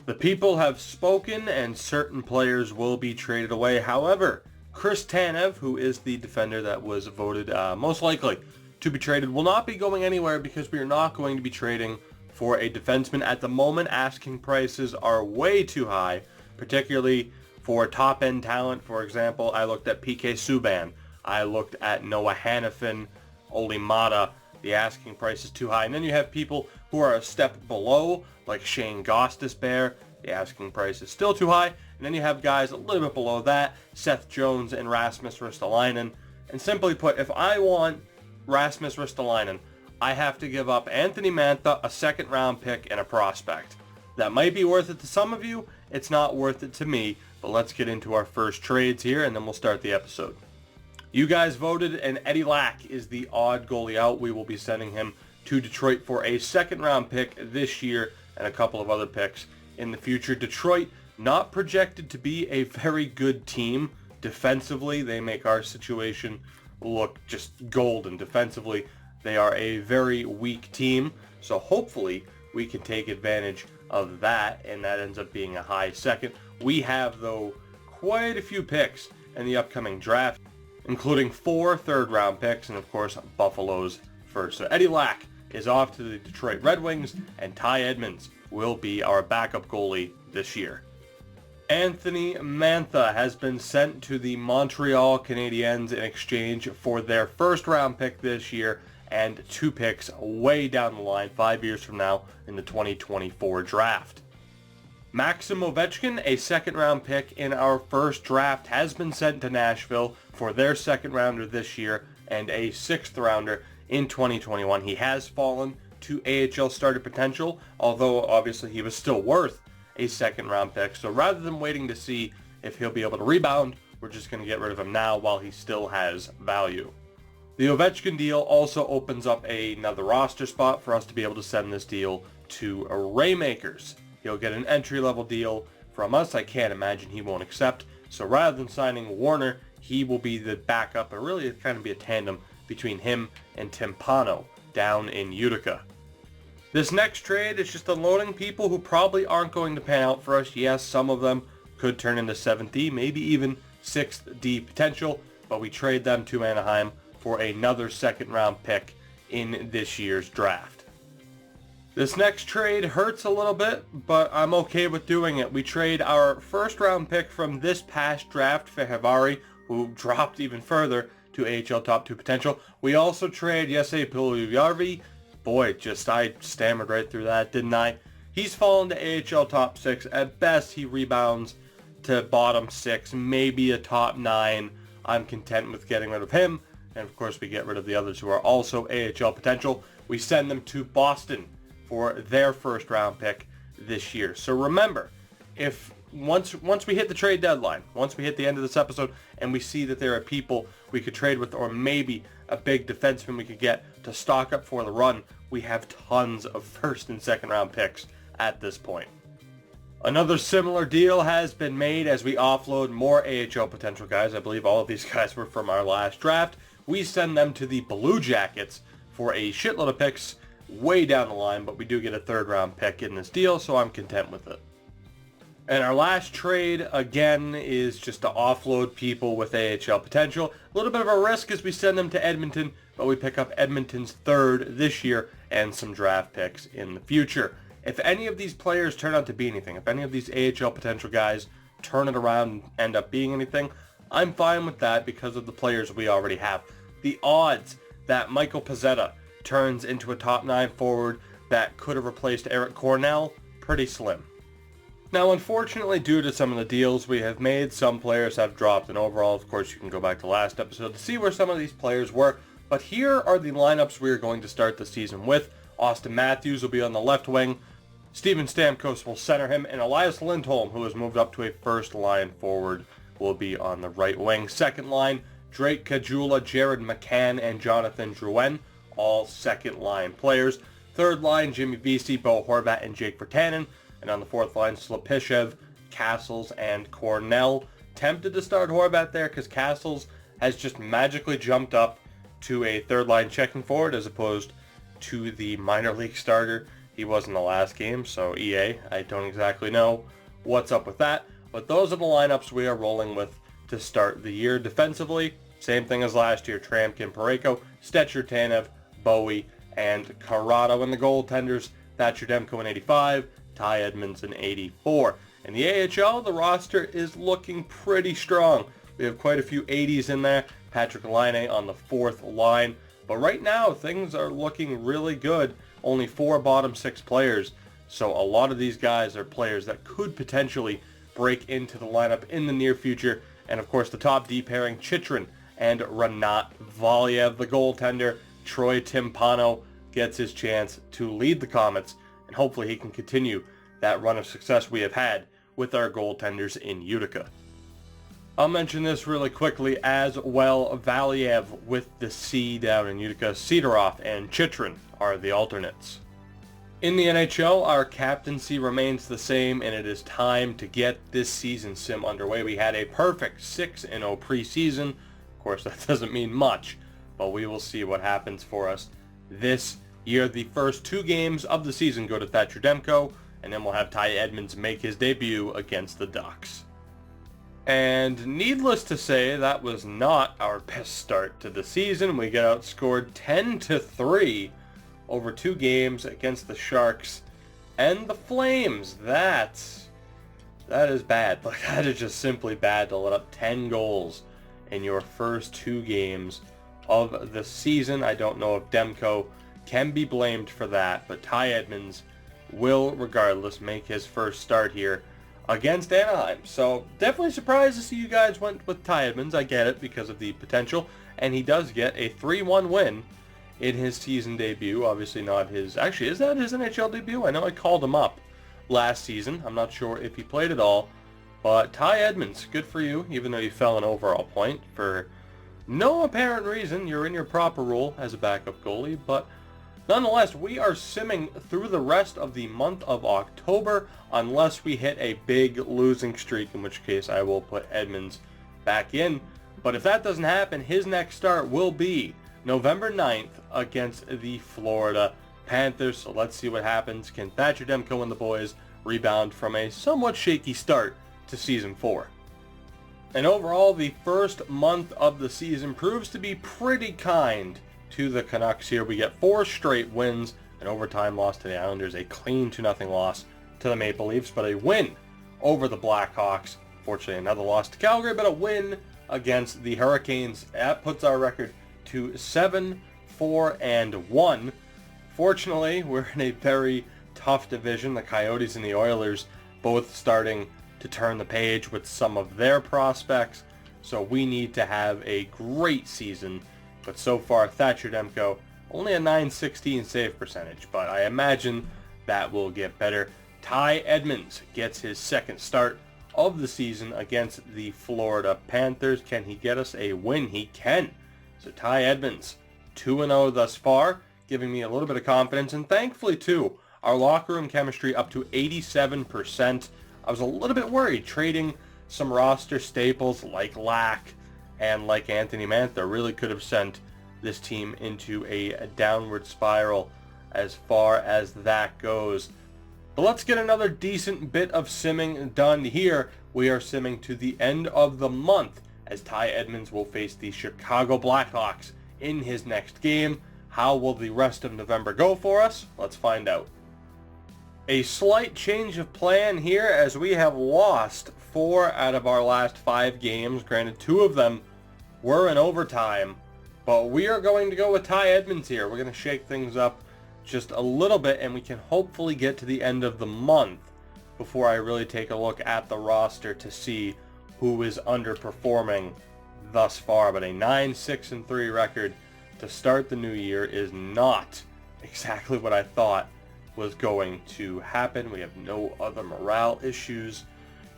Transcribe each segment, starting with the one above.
The people have spoken and certain players will be traded away. However, Chris Tanev, who is the defender that was voted most likely to be traded, will not be going anywhere because we are not going to be trading for a defenseman. At the moment, asking prices are way too high, particularly for top-end talent. For example, I looked at PK Subban. I looked at Noah Hannafin, Oli Mata. The asking price is too high. And then you have people who are a step below, like Shane Gostisbehere. The asking price is still too high. And then you have guys a little bit below that, Seth Jones and Rasmus Ristolainen. And simply put, if I want Rasmus Ristolainen, I have to give up Anthony Mantha, a second-round pick, and a prospect. That might be worth it to some of you. It's not worth it to me. But let's get into our first trades here, and then we'll start the episode. You guys voted, and Eddie Lack is the odd goalie out. We will be sending him to Detroit for a second-round pick this year and a couple of other picks in the future. Detroit, not projected to be a very good team defensively. They make our situation look just golden defensively. They are a very weak team, so hopefully we can take advantage of that, and that ends up being a high second. We have, though, quite a few picks in the upcoming draft, including 4 third-round picks and, of course, Buffalo's first. So Eddie Lack is off to the Detroit Red Wings, and Ty Edmonds will be our backup goalie this year. Anthony Mantha has been sent to the Montreal Canadiens in exchange for their first-round pick this year and 2 picks way down the line 5 years from now in the 2024 draft. Maxim Ovechkin, a second-round pick in our first draft, has been sent to Nashville for their second-rounder this year and a 6th-rounder in 2021. He has fallen to AHL starter potential, although obviously he was still worth a second-round pick. So rather than waiting to see if he'll be able to rebound, we're just going to get rid of him now while he still has value. The Ovechkin deal also opens up another roster spot for us to be able to send this deal to Raymakers. He'll get an entry-level deal from us. I can't imagine he won't accept. So rather than signing Warner, he will be the backup, and really it's kind of be a tandem between him and Timpano down in Utica. This next trade is just unloading people who probably aren't going to pan out for us. Yes, some of them could turn into 7th D, maybe even 6th D potential, but we trade them to Anaheim for another second-round pick in this year's draft. This next trade hurts a little bit, but I'm okay with doing it. We trade our first-round pick from this past draft for Havari, who dropped even further to AHL top 2 potential. We also trade Jesse Puljujärvi. Boy, I stammered right through that, didn't I? He's fallen to AHL top 6. At best, he rebounds to bottom 6, maybe a top 9. I'm content with getting rid of him. And of course, we get rid of the others who are also AHL potential. We send them to Boston for their first round pick this year. So remember, if once we hit the trade deadline, once we hit the end of this episode and we see that there are people we could trade with, or maybe a big defenseman we could get to stock up for the run, we have tons of first and second round picks at this point. Another similar deal has been made as we offload more AHL potential guys. I believe all of these guys were from our last draft. We send them to the Blue Jackets for a shitload of picks way down the line, but we do get a third round pick in this deal, so I'm content with it. And our last trade, again, is just to offload people with AHL potential. A little bit of a risk as we send them to Edmonton, but we pick up Edmonton's third this year and some draft picks in the future. If any of these players turn out to be anything, if any of these AHL potential guys turn it around and end up being anything, I'm fine with that because of the players we already have. The odds that Michael Pezzetta turns into a top 9 forward that could have replaced Eric Cornell, pretty slim. Now, unfortunately, due to some of the deals we have made, some players have dropped in overall. Of course, you can go back to last episode to see where some of these players were. But here are the lineups we are going to start the season with. Austin Matthews will be on the left wing. Steven Stamkos will center him. And Elias Lindholm, who has moved up to a first-line forward, will be on the right wing. Second line, Drake Caggiula, Jared McCann, and Jonathan Drouin, all second-line players. Third line, Jimmy Vesey, Bo Horvat, and Jake Virtanen. And on the fourth line, Slepyshev, Castles, and Cornell. Tempted to start Horvat there because Castles has just magically jumped up to a third line checking forward as opposed to the minor league starter He was in the last game, so EA, I don't exactly know what's up with that. But those are the lineups we are rolling with to start the year. Defensively, same thing as last year. Tramkin, Parayko, Stetcher, Tanev, Bowie, and Corrado. In the goaltenders, Thatcher Demko in 85, Ty Edmonds in 84. In the AHL, the roster is looking pretty strong. We have quite a few 80s in there. Patrick Laine on the fourth line. But right now, things are looking really good. Only 4 bottom 6 players. So a lot of these guys are players that could potentially break into the lineup in the near future. And of course, the top D pairing, Chychrun and Renat Valiev. The goaltender, Troy Timpano, gets his chance to lead the Comets. And hopefully he can continue that run of success we have had with our goaltenders in Utica. I'll mention this really quickly as well. Valiev with the C down in Utica. Sidorov and Chychrun are the alternates. In the NHL, our captaincy remains the same, and it is time to get this season sim underway. We had a perfect 6-0 preseason. Of course, that doesn't mean much, but we will see what happens for us this year. The first 2 games of the season go to Thatcher Demko, and then we'll have Ty Edmonds make his debut against the Ducks. And needless to say, that was not our best start to the season. We get outscored 10-3 over 2 games against the Sharks and the Flames. That is bad. Like, that is just simply bad to let up 10 goals in your first 2 games of the season. I don't know if Demko can be blamed for that, but Ty Edmonds will regardless make his first start here against Anaheim. So definitely surprised to see you guys went with Ty Edmonds. I get it because of the potential, and he does get a 3-1 win in his season debut. Obviously not his... Actually, is that his NHL debut? I know I called him up last season. I'm not sure if he played at all, but Ty Edmonds, good for you, even though you fell an overall point for no apparent reason. You're in your proper role as a backup goalie, but nonetheless, we are simming through the rest of the month of October unless we hit a big losing streak, in which case I will put Edmonds back in. But if that doesn't happen, his next start will be November 9th against the Florida Panthers. So let's see what happens. Can Thatcher Demko and the boys rebound from a somewhat shaky start to Season 4? And overall, the first month of the season proves to be pretty kind to the Canucks here. We get 4 straight wins, an overtime loss to the Islanders, a clean 2-0 loss to the Maple Leafs, but a win over the Blackhawks. Fortunately, another loss to Calgary, but a win against the Hurricanes. That puts our record to 7-4-1. Fortunately, we're in a very tough division. The Coyotes and the Oilers both starting to turn the page with some of their prospects, so we need to have a great season. But so far, Thatcher Demko, only a .916 save percentage, but I imagine that will get better. Ty Edmonds gets his second start of the season against the Florida Panthers. Can he get us a win? He can. So Ty Edmonds, 2-0 thus far, giving me a little bit of confidence, and thankfully, too, our locker room chemistry up to 87%. I was a little bit worried trading some roster staples like Lack and like Anthony Mantha really could have sent this team into a downward spiral as far as that goes. But let's get another decent bit of simming done here. We are simming to the end of the month as Ty Edmonds will face the Chicago Blackhawks in his next game. How will the rest of November go for us? Let's find out. A slight change of plan here as we have lost 4 out of our last 5 games. Granted, 2 of them were in overtime, but we are going to go with Ty Edmonds here. We're going to shake things up just a little bit, and we can hopefully get to the end of the month before I really take a look at the roster to see who is underperforming thus far. But a 9-6-3 record to start the new year is not exactly what I thought was going to happen. We have no other morale issues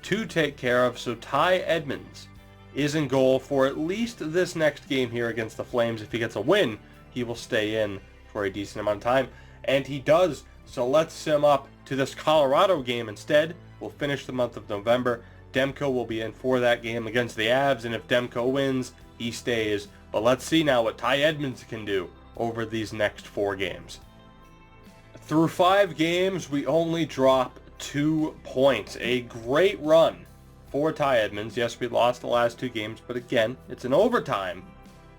to take care of, so Ty Edmonds is in goal for at least this next game here against the Flames. If he gets a win, he will stay in for a decent amount of time, and he does. So let's sim up to this Colorado game instead. We'll finish the month of November. Demko will be in for that game against the Avs, and if Demko wins, he stays. But let's see now what Ty Edmonds can do over these next 4 games. Through 5 games, we only drop 2 points. A great run for Ty Edmonds. Yes, we lost the last 2 games, but again, it's an overtime,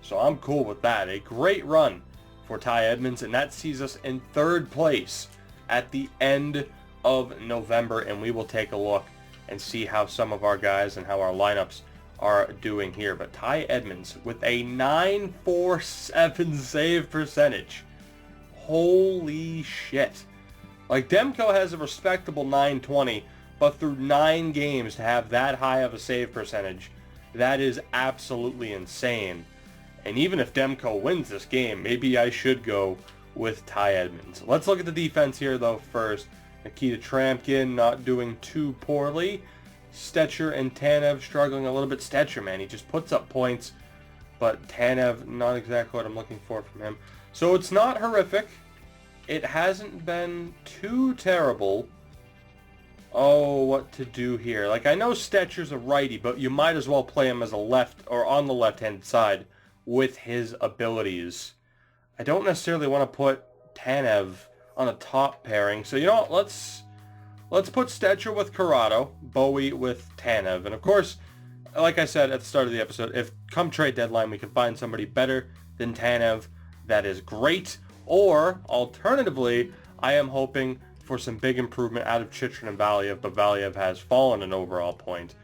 so I'm cool with that. A great run for Ty Edmonds, and that sees us in 3rd place at the end of November, and we will take a look and see how some of our guys and how our lineups are doing here. But Ty Edmonds with a 947 save percentage. Holy shit. Like, Demko has a respectable 920, but through 9 games to have that high of a save percentage, that is absolutely insane. And even if Demko wins this game, maybe I should go with Ty Edmonds. Let's look at the defense here, though, first. Nikita Trampkin not doing too poorly. Stetcher and Tanev struggling a little bit. Stetcher, man, he just puts up points, but Tanev, not exactly what I'm looking for from him. So it's not horrific. It hasn't been too terrible. Oh, what to do here? Like, I know Stetcher's a righty, but you might as well play him as a left or on the left-hand side with his abilities. I don't necessarily want to put Tanev on a top pairing. So, you know what? Let's put Stetcher with Corrado, Bowie with Tanev. And of course, like I said at the start of the episode, if come trade deadline we can find somebody better than Tanev, that is great. Or, alternatively, I am hoping for some big improvement out of Chychrun and Valiev, but Valiev has fallen an overall point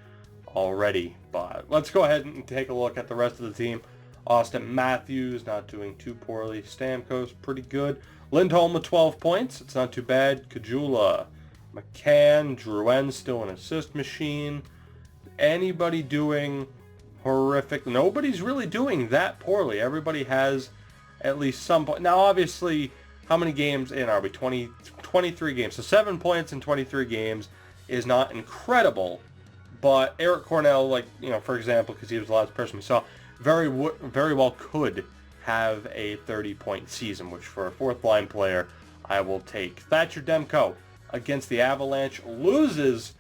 already. But let's go ahead and take a look at the rest of the team. Austin Matthews not doing too poorly. Stamkos pretty good. Lindholm with 12 points. It's not too bad. Kajula, McCann, Drouin still an assist machine. Anybody doing horrific? Nobody's really doing that poorly. Everybody has at least some point. Now, obviously, how many games in are we? 23 games. So 7 points in 23 games is not incredible. But Eric Cornell, like, you know, for example, because he was the last person we saw, very well could have a 30-point season, which for a 4th-line player, I will take. Thatcher Demko against the Avalanche loses.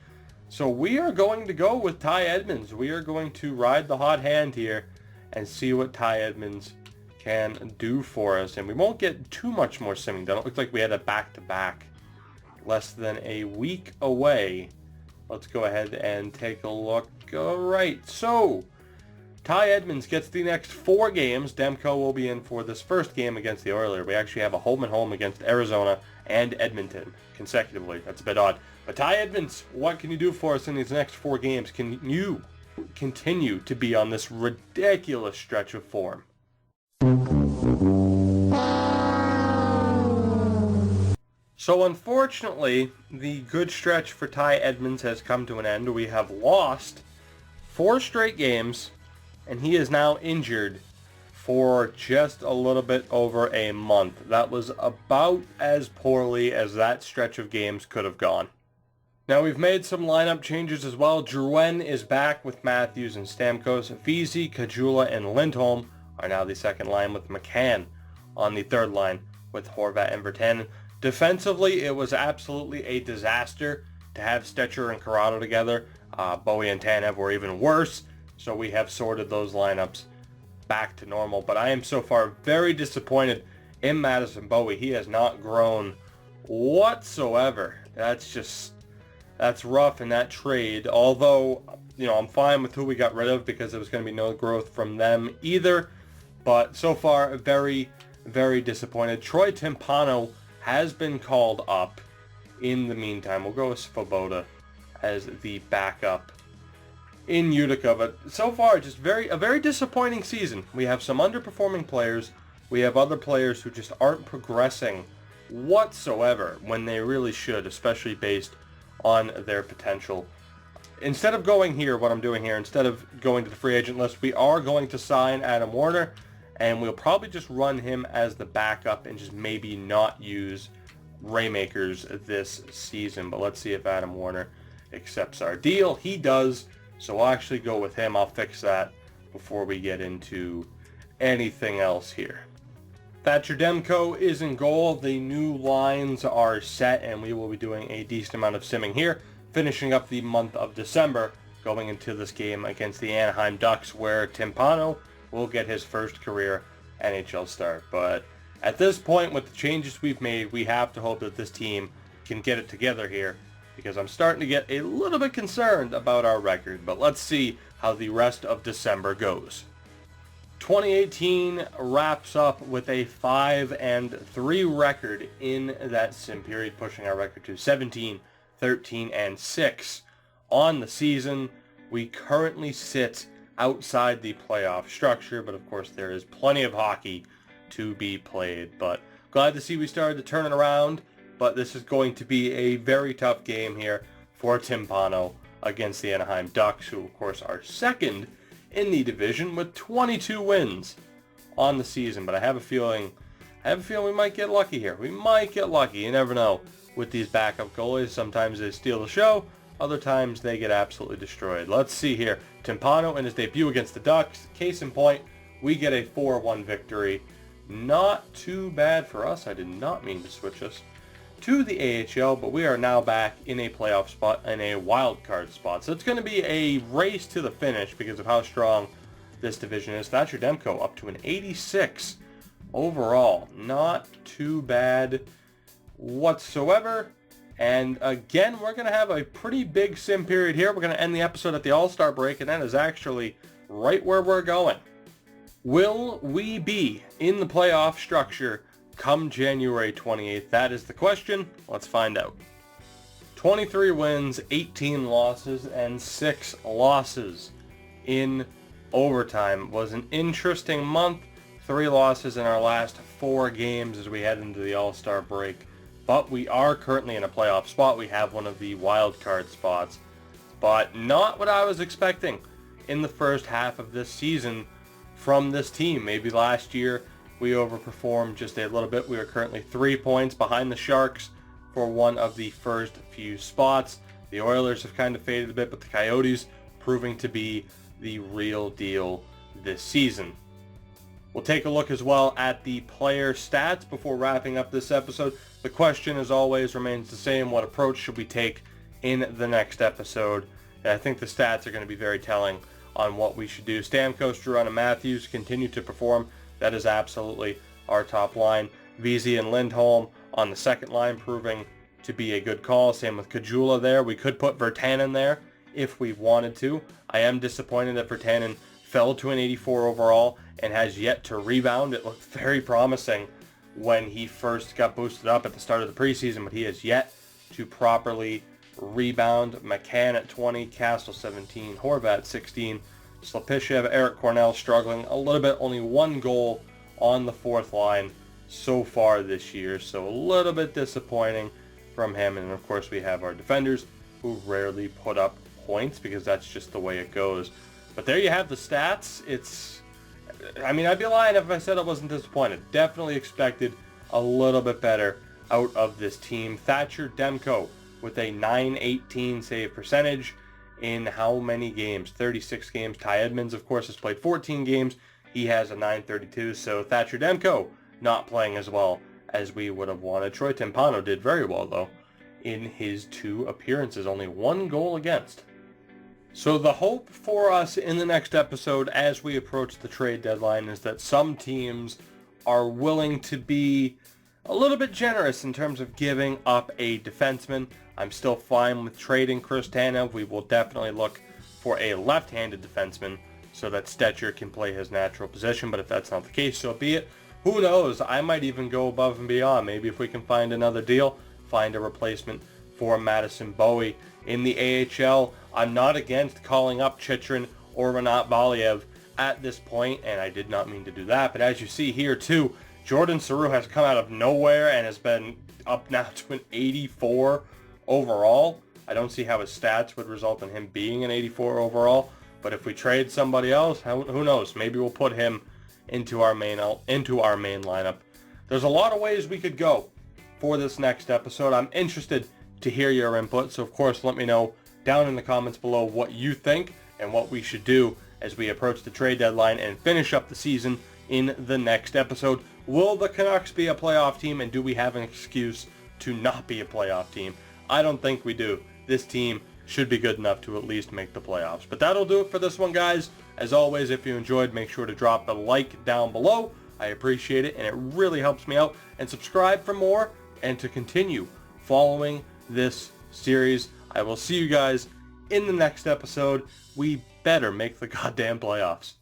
So we are going to go with Ty Edmonds. We are going to ride the hot hand here and see what Ty Edmonds can do for us. And we won't get too much more simming done. It looks like we had a back-to-back less than a week away. Let's go ahead and take a look. All right, so Ty Edmonds gets the next 4 games. Demko will be in for this first game against the Oilers. We actually have a home-and-home against Arizona and Edmonton consecutively. That's a bit odd. But Ty Edmonds, what can you do for us in these next 4 games? Can you continue to be on this ridiculous stretch of form? So unfortunately, the good stretch for Ty Edmonds has come to an end. We have lost 4 straight games, and he is now injured for just a little bit over a month. That was about as poorly as that stretch of games could have gone. Now we've made some lineup changes as well. Drouin is back with Matthews and Stamkos. Vesey, Kajula, and Lindholm are now the second line with McCann on the third line with Horvat and Virtanen. Defensively, it was absolutely a disaster to have Stetcher and Corrado together. Bowie and Tanev were even worse, so we have sorted those lineups back to normal. But I am so far very disappointed in Madison Bowie. He has not grown whatsoever. That's rough in that trade. Although, you know, I'm fine with who we got rid of because there was going to be no growth from them either. But so far, very, very disappointed. Troy Timpano has been called up in the meantime. We'll go with Svoboda as the backup in Utica. But so far, just a very disappointing season. We have some underperforming players. We have other players who just aren't progressing whatsoever when they really should, especially based on their potential. Instead of going here, what I'm doing here, instead of going to the free agent list, we are going to sign Adam Warner, and we'll probably just run him as the backup and just maybe not use Raymakers this season. But let's see if Adam Warner accepts our deal. He does, so I'll actually go with him. I'll fix that before we get into anything else here. Thatcher Demko is in goal. The new lines are set, and we will be doing a decent amount of simming here, finishing up the month of December, going into this game against the Anaheim Ducks, where Timpano will get his first career NHL start. But At this point, with the changes we've made, we have to hope that this team can get it together here, because I'm starting to get a little bit concerned about our record. But let's see how the rest of December goes. 2018 wraps up with a 5-3 record in that sim period, pushing our record to 17, 13, and 6 on the season. We currently sit outside the playoff structure, but of course there is plenty of hockey to be played. But glad to see we started to turn it around, but this is going to be a very tough game here for Timpano against the Anaheim Ducks, who of course are second in the division with 22 wins on the season. But I have a feeling we might get lucky here. We might get lucky. You never know with these backup goalies. Sometimes they steal the show. Other times they get absolutely destroyed. Let's see here. Timpano in his debut against the Ducks. Case in point, we get a 4-1 victory. Not too bad for us. I did not mean to switch us to the AHL, but we are now back in a playoff spot, in a wild card spot. So it's going to be a race to the finish because of how strong this division is. Thatcher Demko up to an 86 overall. Not too bad whatsoever. And again, we're going to have a pretty big sim period here. We're going to end the episode at the All-Star break, and that is actually right where we're going. Will we be in the playoff structure come January 28th? That is the question. Let's find out. 23 wins, 18 losses, and 6 losses in overtime. It was an interesting month. 3 losses in our last 4 games as we head into the All-Star break. But we are currently in a playoff spot. We have one of the wild card spots. But not what I was expecting in the first half of this season from this team. Maybe last year we overperformed just a little bit. We are currently 3 points behind the Sharks for one of the first few spots. The Oilers have kind of faded a bit, but the Coyotes proving to be the real deal this season. We'll take a look as well at the player stats before wrapping up this episode. The question, as always, remains the same. What approach should we take in the next episode? And I think the stats are going to be very telling on what we should do. Stamkos, Giroux, and Matthews continue to perform. That is absolutely our top line. VZ and Lindholm on the second line proving to be a good call. Same with Kajula there. We could put Virtanen there if we wanted to. I am disappointed that Virtanen fell to an 84 overall and has yet to rebound. It looked very promising when he first got boosted up at the start of the preseason, but he has yet to properly rebound. McCann at 20, Castle 17, Horvat 16, Slapishev, Eric Cornell struggling a little bit, only 1 goal on the fourth line so far this year, so a little bit disappointing from him. And of course we have our defenders who rarely put up points because that's just the way it goes. But there you have the stats. I'd be lying if I said I wasn't disappointed. Definitely expected a little bit better out of this team. Thatcher Demko with a .918 save percentage in how many games? 36 games. Ty Edmonds, of course, has played 14 games. He has a .932. So Thatcher Demko not playing as well as we would have wanted. Troy Timpano did very well, though, in his 2 appearances. Only 1 goal against. So the hope for us in the next episode as we approach the trade deadline is that some teams are willing to be a little bit generous in terms of giving up a defenseman. I'm still fine with trading Chris Tanev. We will definitely look for a left-handed defenseman so that Stetcher can play his natural position. But if that's not the case, so be it. Who knows? I might even go above and beyond. Maybe if we can find another deal, find a replacement for Madison Bowie in the AHL. I'm not against calling up Chychrun or Renat Valiev at this point, and I did not mean to do that. But as you see here too, Jordan Saru has come out of nowhere and has been up now to an 84 overall. I don't see how his stats would result in him being an 84 overall. But if we trade somebody else, who knows? Maybe we'll put him into our main lineup. There's a lot of ways we could go for this next episode. I'm interested to hear your input, so of course let me know down in the comments below what you think and what we should do as we approach the trade deadline and finish up the season in the next episode. Will the Canucks be a playoff team, and do we have an excuse to not be a playoff team? I don't think we do. This team should be good enough to at least make the playoffs. But that'll do it for this one, guys. As always, if you enjoyed, make sure to drop a like down below. I appreciate it, and it really helps me out. And subscribe for more and to continue following this series. I will see you guys in the next episode. We better make the goddamn playoffs.